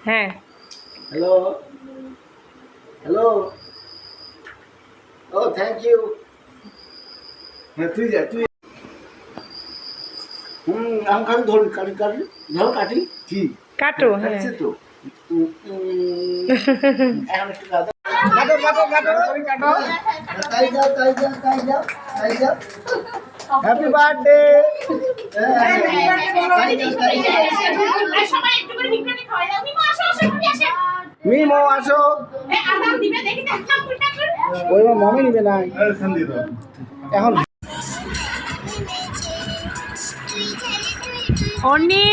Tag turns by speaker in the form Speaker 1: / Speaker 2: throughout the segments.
Speaker 1: হ্যাঁ।
Speaker 2: Hello hello. ও thank you. হ্যাঁ তুই যা তুই। আম খালি ধরুন কাটি কাটি ধরো কাটি কি
Speaker 1: কাটো। হ্যাঁ
Speaker 2: কাটছে তো। এখন একটু কাটো কাটো কাটো কাটো কাটো। তাই যাও তাই যাও তাই যাও তাই যাও। Happy birthday. মিমো আসো। ওই মমে নিবে না এখন।
Speaker 1: অনি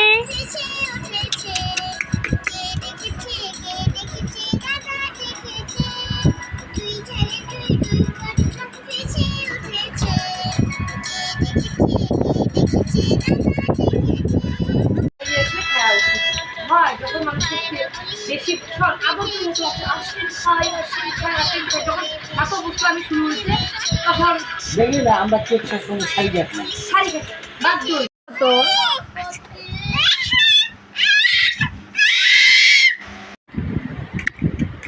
Speaker 1: হয় যখন মানুষের বেশি যখন এত বস্তু আমি শুরু হয়েছে তখন
Speaker 2: দেখি না আমরা কেক শেষ করে শাড়ি দেখলাম।
Speaker 1: বাধ্য তো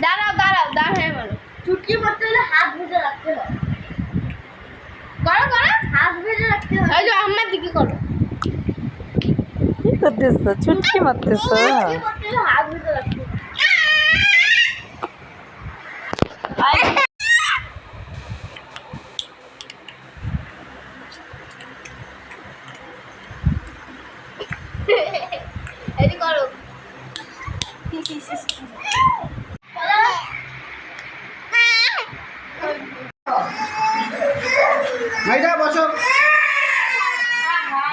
Speaker 3: দাঁড়াও দাঁড়াও দাঁড়াও বলো চুটকি পড়তে হলে হাত ভেজে রাখতে হয়। করো করো হাত ভেজে রাখতে হয়। এই যে আমার দিকে করো।
Speaker 1: কি করতেছ? চুটকি মারতেছ?
Speaker 3: চুটকি পড়তে হলে হাত ভেজে রাখতে হয়। এই করো।
Speaker 2: মাইদা বসো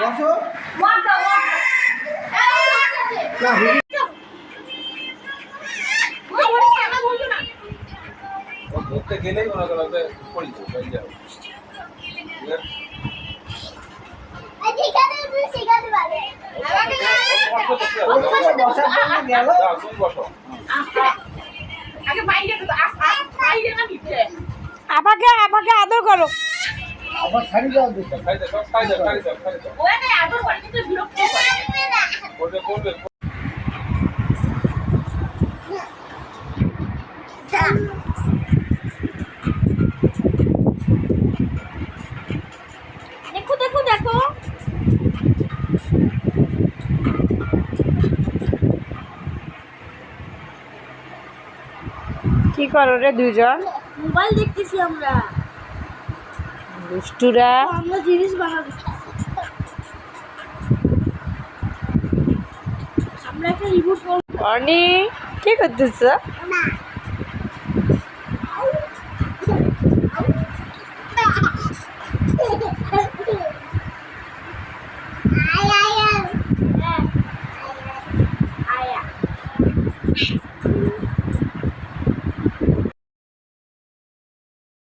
Speaker 2: বসো। না হুজুর
Speaker 4: ধরতে গেলেই মনে করো যে পড়িছে হয়ে যাবে।
Speaker 2: বসার জন্য গেল।
Speaker 4: তুমি বসো।
Speaker 1: আপাকে আপাকে আদর করো।
Speaker 2: আবার শাড়ি দাও দিতে।
Speaker 4: খাই দাও সব খাই দাও খাই দাও খাই দাও। করবে করবে।
Speaker 3: দেখো দেখো দেখো
Speaker 1: কি করো রে দুজন?
Speaker 3: মোবাইল দেখতেছি আমরা।
Speaker 1: দুষ্টুরা।
Speaker 3: আমরা জিনিস বানাবো। আমরা একটা রিপোর্ট করব।
Speaker 1: অনি কি করতেছ?
Speaker 3: না আয়া আয়া